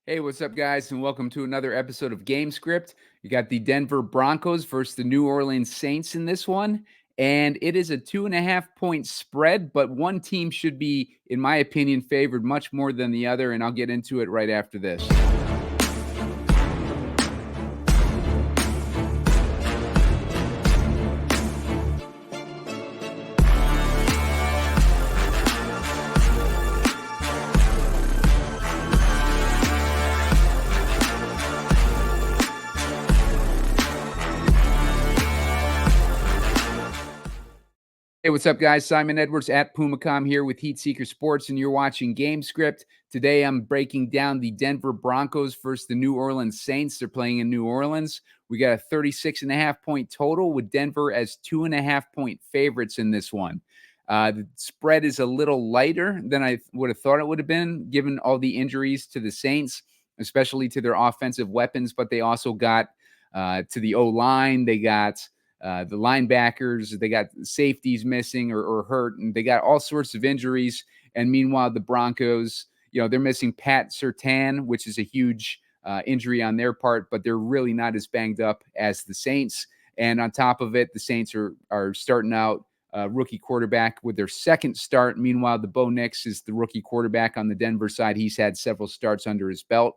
Hey, what's up, guys, and welcome to another episode of Gamescript. You got the Denver Broncos versus the New Orleans Saints in this one, and it is a 2.5 point spread, but one team should be, in my opinion, favored much more than the other, and I'll get into it right after this. Hey, what's up, guys? Simon Edwards at Pumacom here with Heat Seeker Sports, and you're watching Gamescript. Today, I'm breaking down the Denver Broncos versus the New Orleans Saints. They're playing in New Orleans. We got a 36.5 point total with Denver as 2.5 point favorites in this one. The spread is a little lighter than I would have thought it would have been, given all the injuries to the Saints, especially to their offensive weapons, but they also got to the O-line. They got the linebackers, they got safeties missing or hurt, and they got all sorts of injuries. And meanwhile, the Broncos, they're missing Pat Surtain, which is a huge injury on their part, but they're really not as banged up as the Saints. And on top of it, the Saints are starting out rookie quarterback with their second start. Meanwhile, the Bo Nix is the rookie quarterback on the Denver side. He's had several starts under his belt.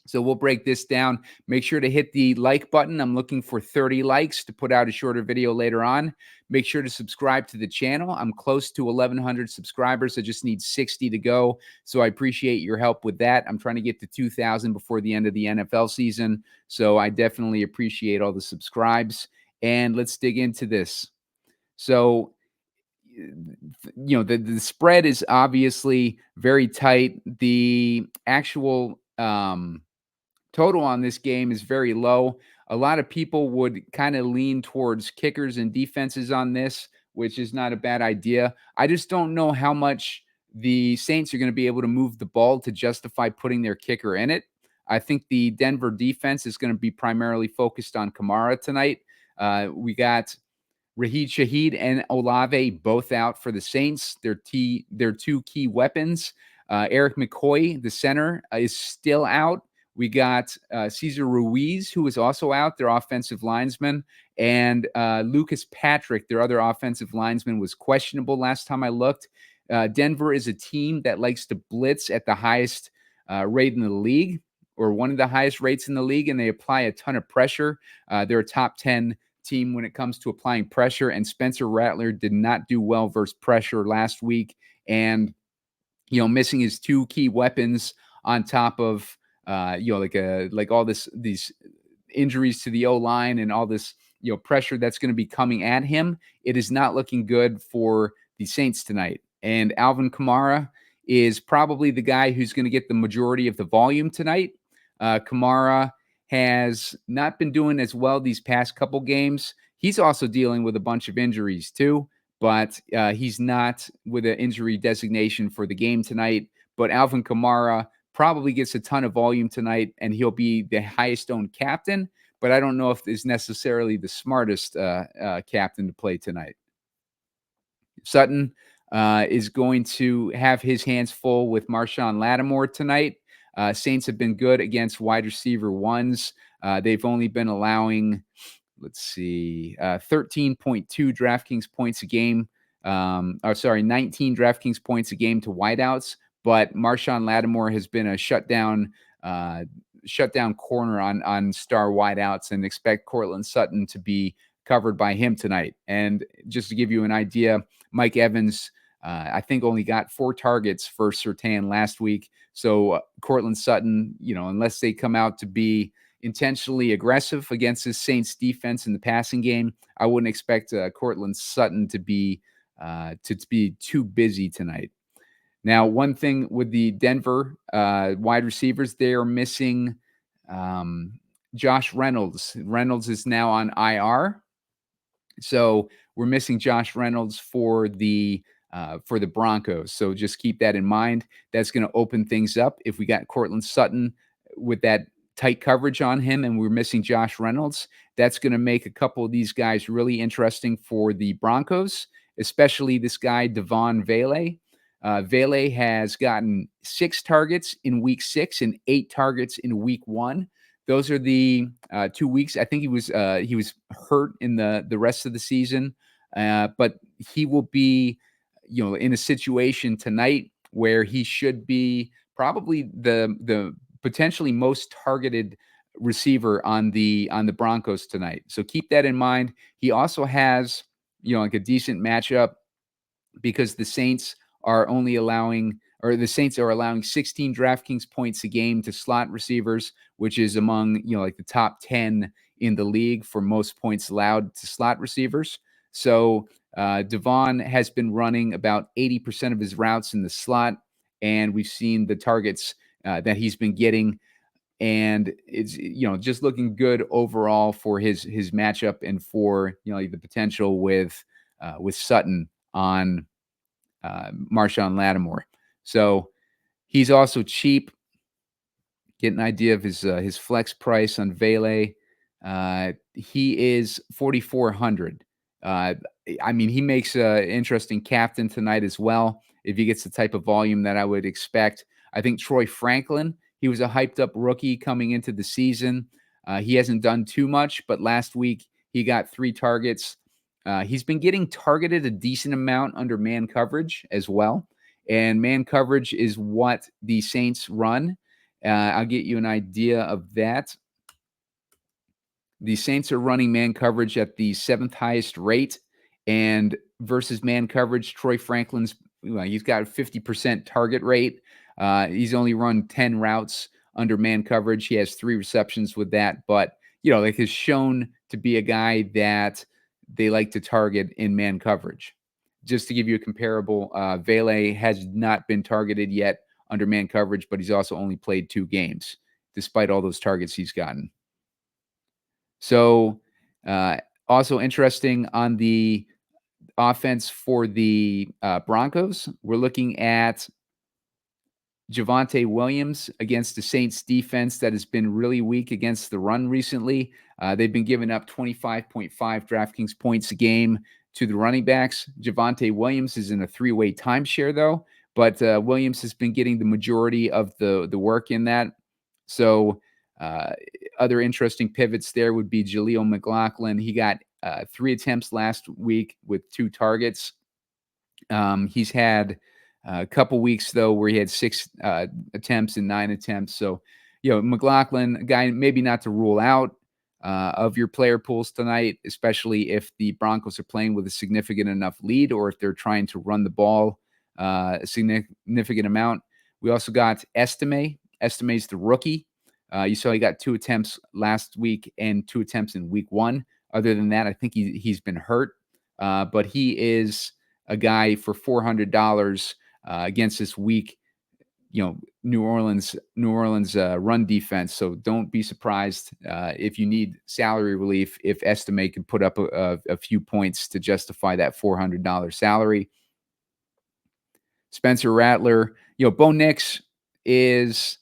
So we'll break this down. Make sure to hit the like button. I'm looking for 30 likes to put out a shorter video later on. Make sure to subscribe to the channel. I'm close to 1,100 subscribers. I just need 60 to go. So I appreciate your help with that. I'm trying to get to 2,000 before the end of the NFL season. So I definitely appreciate all the subscribes. And let's dig into this. So, the spread is obviously very tight. The actual total on this game is very low. A lot of people would kind of lean towards kickers and defenses on this, which is not a bad idea. I just don't know how much the Saints are going to be able to move the ball to justify putting their kicker in it. I think the Denver defense is going to be primarily focused on Kamara tonight. We got Rashid Shaheed and Olave both out for the Saints. They're two key weapons. Erik McCoy, the center, is still out. We got Cesar Ruiz, who is also out, their offensive linesman. And Lucas Patrick, their other offensive linesman, was questionable last time I looked. Denver is a team that likes to blitz at the highest rate in the league, or one of the highest rates in the league, and they apply a ton of pressure. They're a top 10 team when it comes to applying pressure, and Spencer Rattler did not do well versus pressure last week. And, missing his two key weapons on top of like all these injuries to the O-line and all this, pressure that's going to be coming at him. It is not looking good for the Saints tonight. And Alvin Kamara is probably the guy who's going to get the majority of the volume tonight. Kamara has not been doing as well these past couple games. He's also dealing with a bunch of injuries too, but he's not with an injury designation for the game tonight. But Alvin Kamara probably gets a ton of volume tonight, and he'll be the highest owned captain, but I don't know if is necessarily the smartest captain to play tonight. Sutton is going to have his hands full with Marshawn Lattimore tonight. Saints have been good against wide receiver ones. They've only been allowing, 13.2 DraftKings points a game. 19 DraftKings points a game to wideouts. But Marshawn Lattimore has been a shutdown corner on star wideouts, and expect Courtland Sutton to be covered by him tonight. And just to give you an idea, Mike Evans, I think, only got 4 targets for Surtain last week. So Courtland Sutton, unless they come out to be intentionally aggressive against the Saints defense in the passing game, I wouldn't expect Courtland Sutton to be too busy tonight. Now, one thing with the Denver wide receivers, they are missing Josh Reynolds. Reynolds is now on IR. So we're missing Josh Reynolds for the Broncos. So just keep that in mind. That's going to open things up. If we got Courtland Sutton with that tight coverage on him and we're missing Josh Reynolds, that's going to make a couple of these guys really interesting for the Broncos, especially this guy, Devon Vele. Vele has gotten 6 targets in week 6 and 8 targets in week 1. Those are the 2 weeks. I think he was hurt in the rest of the season, but he will be, in a situation tonight where he should be probably the potentially most targeted receiver on the Broncos tonight. So keep that in mind. He also has, like a decent matchup because the Saints are allowing 16 DraftKings points a game to slot receivers, which is among, like the top 10 in the league for most points allowed to slot receivers. So Devon has been running about 80% of his routes in the slot, and we've seen the targets that he's been getting. And it's, just looking good overall for his matchup and for, the potential with Sutton on Marshawn Lattimore. So he's also cheap. Get an idea of his flex price on Vele. He is 4,400. I mean, he makes an interesting captain tonight as well if he gets the type of volume that I would expect. I think Troy Franklin, he was a hyped up rookie coming into the season. He hasn't done too much, but last week he got 3 targets. He's been getting targeted a decent amount under man coverage as well. And man coverage is what the Saints run. I'll get you an idea of that. The Saints are running man coverage at the 7th highest rate. And versus man coverage, Troy Franklin's, he's got a 50% target rate. He's only run 10 routes under man coverage. He has 3 receptions with that. But, like has shown to be a guy that they like to target in man coverage. Just to give you a comparable, Vele has not been targeted yet under man coverage, but he's also only played 2 games, despite all those targets he's gotten. So also interesting on the offense for the Broncos, we're looking at Javonte Williams against the Saints defense that has been really weak against the run recently. They've been giving up 25.5 DraftKings points a game to the running backs. Javonte Williams is in a 3-way timeshare, though, but Williams has been getting the majority of the work in that. So other interesting pivots there would be Jaleel McLaughlin. He got 3 attempts last week with 2 targets. He's had a couple weeks, though, where he had 6 attempts and 9 attempts. So, McLaughlin, a guy maybe not to rule out of your player pools tonight, especially if the Broncos are playing with a significant enough lead or if they're trying to run the ball a significant amount. We also got Estime. Estime's the rookie. You saw he got 2 attempts last week and 2 attempts in week 1. Other than that, I think he's been hurt. But he is a guy for $400 against this weak, New Orleans run defense. So don't be surprised if you need salary relief if Estime can put up a few points to justify that $400 salary. Spencer Rattler, Bo Nix is,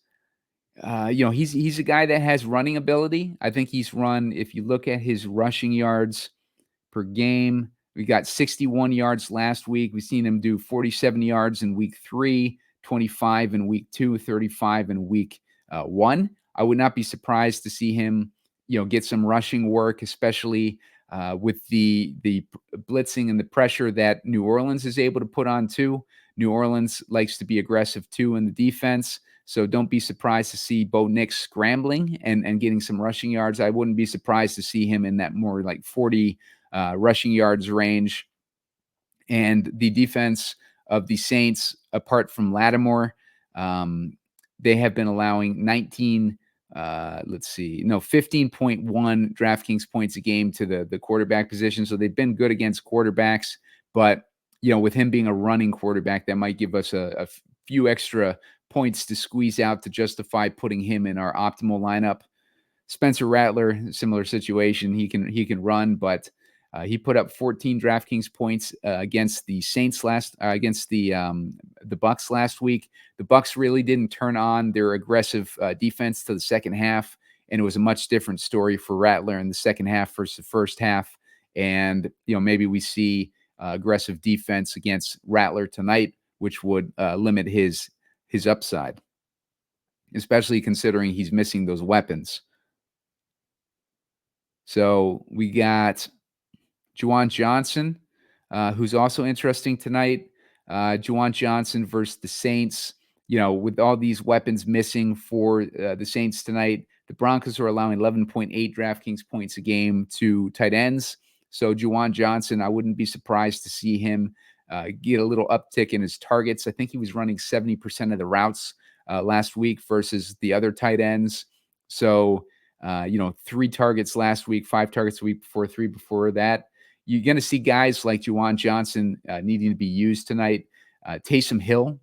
he's a guy that has running ability. I think he's run, if you look at his rushing yards per game, we got 61 yards last week. We've seen him do 47 yards in week 3, 25 in week 2, 35 in week 1. I would not be surprised to see him, get some rushing work, especially with the blitzing and the pressure that New Orleans is able to put on too. New Orleans likes to be aggressive too in the defense. So don't be surprised to see Bo Nix scrambling and getting some rushing yards. I wouldn't be surprised to see him in that more like 40 rushing yards range. And the defense of the Saints, apart from Lattimore, they have been allowing 15.1 DraftKings points a game to the quarterback position. So they've been good against quarterbacks, but with him being a running quarterback, that might give us a few extra points to squeeze out to justify putting him in our optimal lineup. Spencer Rattler, similar situation. He can run, but he put up 14 DraftKings points against the Saints against the Bucs last week. The Bucs really didn't turn on their aggressive defense to the second half, and it was a much different story for Rattler in the second half versus the first half. And maybe we see aggressive defense against Rattler tonight which would limit his upside, especially considering he's missing those weapons. So we got Juwan Johnson, who's also interesting tonight. Juwan Johnson versus the Saints. With all these weapons missing for the Saints tonight, the Broncos are allowing 11.8 DraftKings points a game to tight ends. So Juwan Johnson, I wouldn't be surprised to see him get a little uptick in his targets. I think he was running 70% of the routes last week versus the other tight ends. So, 3 targets last week, 5 targets the week before, 3 before that. You're going to see guys like Juwan Johnson needing to be used tonight. Taysom Hill,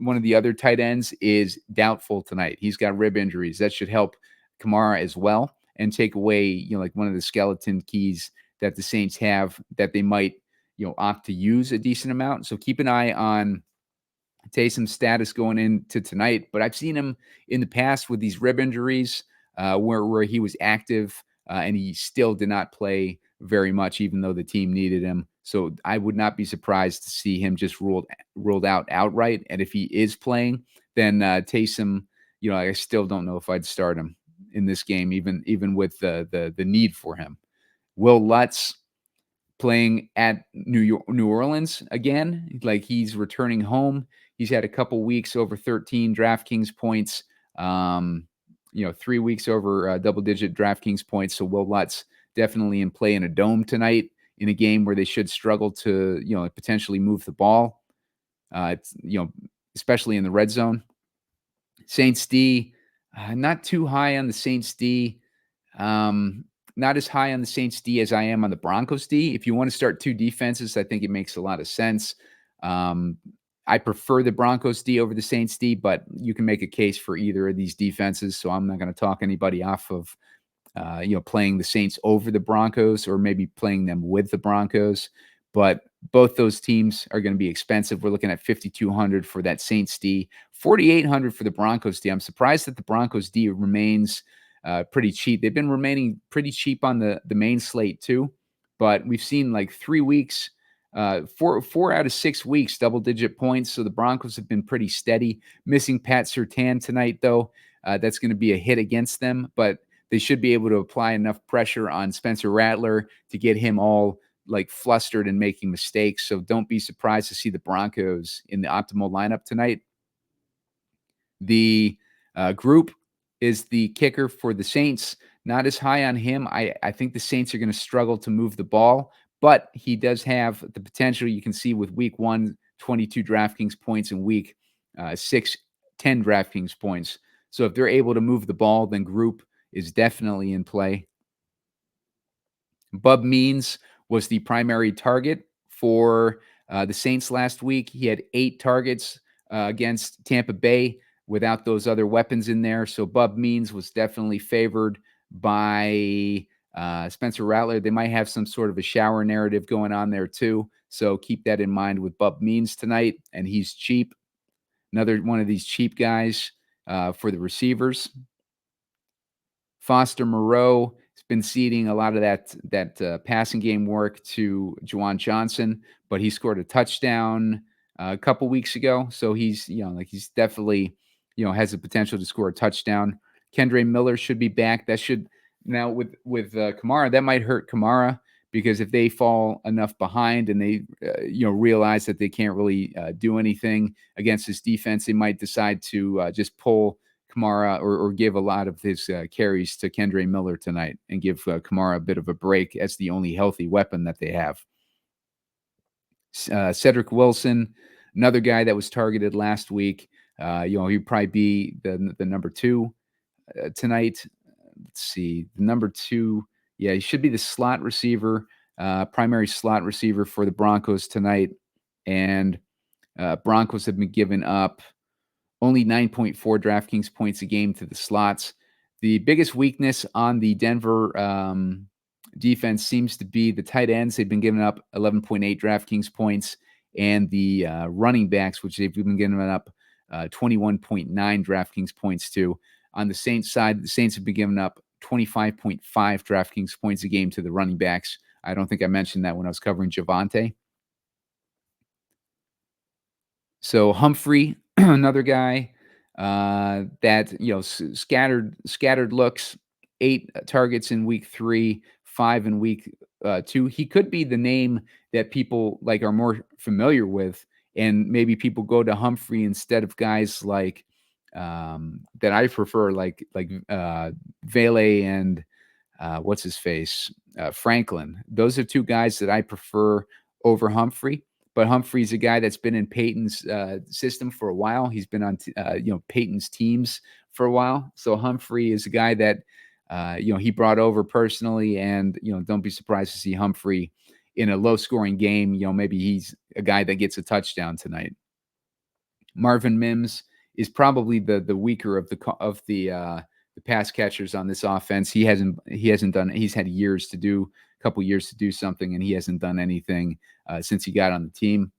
one of the other tight ends, is doubtful tonight. He's got rib injuries. That should help Kamara as well and take away, like one of the skeleton keys that the Saints have that they might, opt to use a decent amount. So keep an eye on Taysom's status going into tonight. But I've seen him in the past with these rib injuries where he was active and he still did not play very much, even though the team needed him. So I would not be surprised to see him just ruled out outright. And if he is playing, then Taysom, I still don't know if I'd start him in this game, even with the need for him. Will Lutz playing at New Orleans again, like he's returning home. He's had a couple weeks over 13 DraftKings points. 3 weeks over double-digit DraftKings points. So Will Lutz definitely in play in a dome tonight in a game where they should struggle to, potentially move the ball. It's, especially in the red zone. Saints D, not too high on the Saints D. Not as high on the Saints D as I am on the Broncos D. If you want to start 2 defenses, I think it makes a lot of sense. I prefer the Broncos D over the Saints D, but you can make a case for either of these defenses. So I'm not going to talk anybody off of, playing the Saints over the Broncos or maybe playing them with the Broncos. But both those teams are going to be expensive. We're looking at $5,200 for that Saints D, $4,800 for the Broncos D. I'm surprised that the Broncos D remains pretty cheap. They've been remaining pretty cheap on the main slate too, but we've seen like 3 weeks, 4 out of 6 weeks, double-digit points. So the Broncos have been pretty steady. Missing Pat Surtain tonight, though, that's going to be a hit against them, but they should be able to apply enough pressure on Spencer Rattler to get him all like flustered and making mistakes. So don't be surprised to see the Broncos in the optimal lineup tonight. The group is the kicker for the Saints. Not as high on him. I think the Saints are going to struggle to move the ball, but he does have the potential. You can see with week 1, 22 DraftKings points, and week 6, 10 DraftKings points. So if they're able to move the ball, then group is definitely in play. Bub Means was the primary target for the Saints last week. He had 8 targets against Tampa Bay without those other weapons in there. So Bub Means was definitely favored by Spencer Rattler. They might have some sort of a shower narrative going on there too. So keep that in mind with Bub Means tonight. And he's cheap. Another one of these cheap guys for the receivers. Foster Moreau has been ceding a lot of that passing game work to Juwan Johnson, but he scored a touchdown a couple weeks ago. So he's, he's definitely, has the potential to score a touchdown. Kendre Miller should be back. That should now with Kamara, that might hurt Kamara because if they fall enough behind and they, realize that they can't really do anything against this defense, they might decide to just pull Kamara or give a lot of his carries to Kendre Miller tonight and give Kamara a bit of a break as the only healthy weapon that they have. Cedric Wilson, another guy that was targeted last week. He'd probably be the number 2 tonight. Let's see, the number 2. Yeah, he should be the slot receiver, primary slot receiver for the Broncos tonight. And Broncos have been giving up only 9.4 DraftKings points a game to the slots. The biggest weakness on the Denver defense seems to be the tight ends. They've been giving up 11.8 DraftKings points, and the running backs, which they've been giving up 21.9 DraftKings points to. On the Saints side, the Saints have been giving up 25.5 DraftKings points a game to the running backs. I don't think I mentioned that when I was covering Javonte. So Humphrey, another guy that scattered looks, 8 targets in week 3, 5 in week 2. He could be the name that people like are more familiar with, and maybe people go to Humphrey instead of guys like that I prefer, like Vele and what's his face, Franklin. Those are 2 guys that I prefer over Humphrey. But Humphrey's a guy that's been in Peyton's system for a while. He's been on Peyton's teams for a while. So Humphrey is a guy that he brought over personally, and don't be surprised to see Humphrey in a low-scoring game. Maybe he's a guy that gets a touchdown tonight. Marvin Mims is probably the weaker of the pass catchers on this offense. He hasn't done. He's had a couple years to do something, and he hasn't done anything since he got on the team,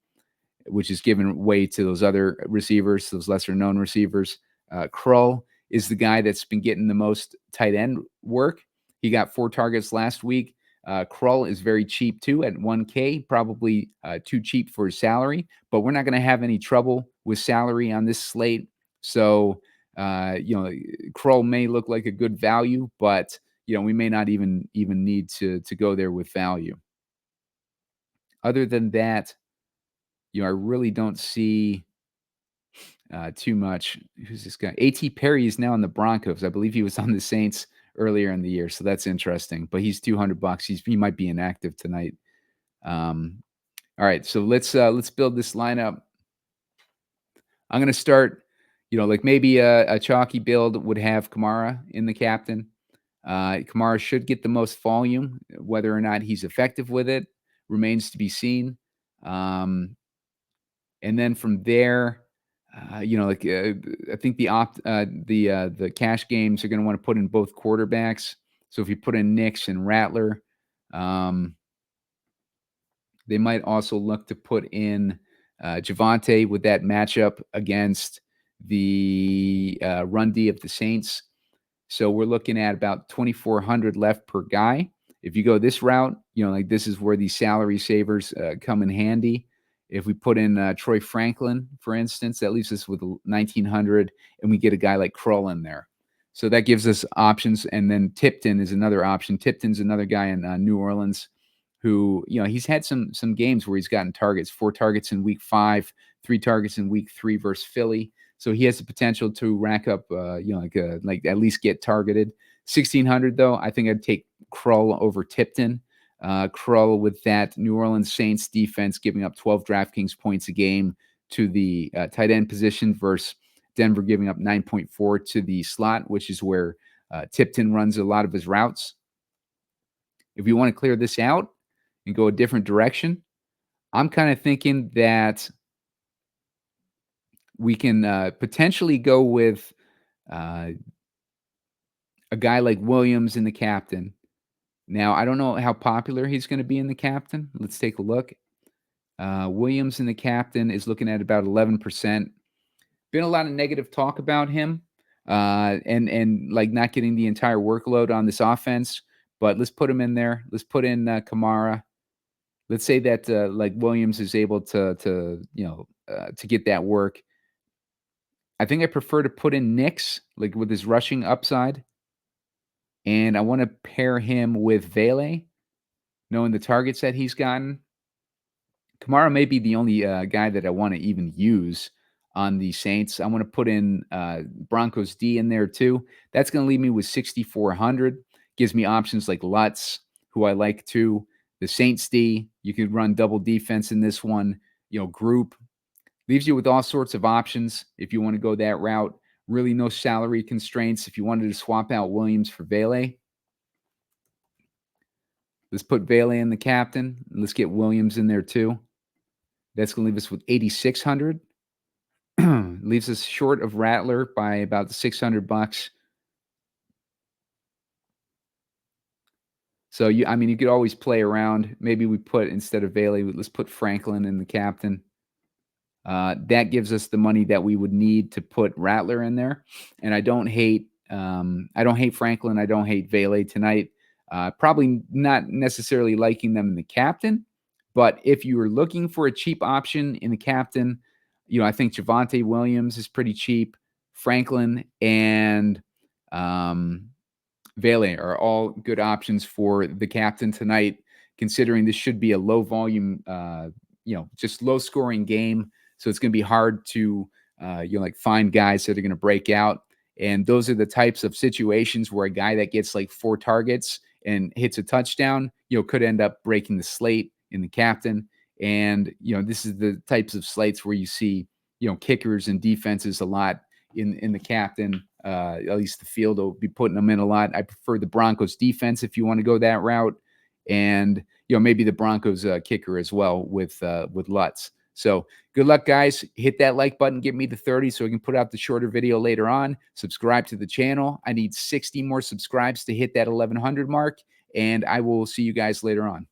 which has given way to those other receivers, those lesser known receivers. Krull is the guy that's been getting the most tight end work. He got 4 targets last week. Krull is very cheap too at 1K, probably too cheap for his salary, but we're not going to have any trouble with salary on this slate. So, Krull may look like a good value, but we may not even need to go there with value. Other than that, I really don't see too much. Who's this guy? A.T. Perry is now on the Broncos. I believe he was on the Saints earlier in the year, so that's interesting. But he's $200. He might be inactive tonight. All right, so let's build this lineup. I'm going to start, like maybe a chalky build would have Kamara in the captain. Kamara should get the most volume. Whether or not he's effective with it remains to be seen. And then from there, I think the cash games are going to want to put in both quarterbacks. So if you put in Nix and Rattler, they might also look to put in Javonte with that matchup against the run D of the Saints. So we're looking at about 2,400 left per guy. If you go this route, this is where these salary savers come in handy. If we put in Troy Franklin, for instance, that leaves us with 1,900, and we get a guy like Krull in there. So that gives us options. And then Tipton is another option. Tipton's another guy in New Orleans who, he's had some games where he's gotten targets, 4 targets in week 5, 3 targets in week 3 versus Philly. So he has the potential to rack up, like at least get targeted. 1,600 though, I think I'd take Krull over Tipton. Krull with that New Orleans Saints defense giving up 12 DraftKings points a game to the tight end position versus Denver giving up 9.4 to the slot, which is where Tipton runs a lot of his routes. If you want to clear this out and go a different direction, I'm kind of thinking that we can potentially go with a guy like Williams in the captain. Now, I don't know how popular he's going to be in the captain. Let's take a look. Williams in the captain is looking at about 11%. Been a lot of negative talk about him and like not getting the entire workload on this offense. But let's put him in there. Let's put in Kamara. Let's say that like Williams is able to get that work. I think I prefer to put in Nix, like with his rushing upside. And I want to pair him with Vele, knowing the targets that he's gotten. Kamara may be the only guy that I want to even use on the Saints. I want to put in Broncos D in there too. That's going to leave me with 6,400. Gives me options like Lutz, who I like too. The Saints D, you could run double defense in this one. Group. Leaves you with all sorts of options if you want to go that route. Really no salary constraints if you wanted to swap out Williams for Vele. Let's put Vele in the captain. Let's get Williams in there too. That's going to leave us with 8,600. Leaves us short of Rattler by about $600. So you could always play around. Maybe we put, instead of Vele, let's put Franklin in the captain. That gives us the money that we would need to put Rattler in there. And I don't hate Franklin. I don't hate Vele tonight. Probably not necessarily liking them in the captain, but if you were looking for a cheap option in the captain, I think Javonte Williams is pretty cheap. Franklin and Vele are all good options for the captain tonight, considering this should be a low volume, just low scoring game. So it's going to be hard to, find guys that are going to break out. And those are the types of situations where a guy that gets like 4 targets and hits a touchdown, could end up breaking the slate in the captain. And, this is the types of slates where you see, kickers and defenses a lot in the captain. At least the field will be putting them in a lot. I prefer the Broncos defense if you want to go that route. And, maybe the Broncos kicker as well with Lutz. So good luck, guys. Hit that like button. Get me to 30 so I can put out the shorter video later on. Subscribe to the channel. I need 60 more subscribes to hit that 1100 mark. And I will see you guys later on.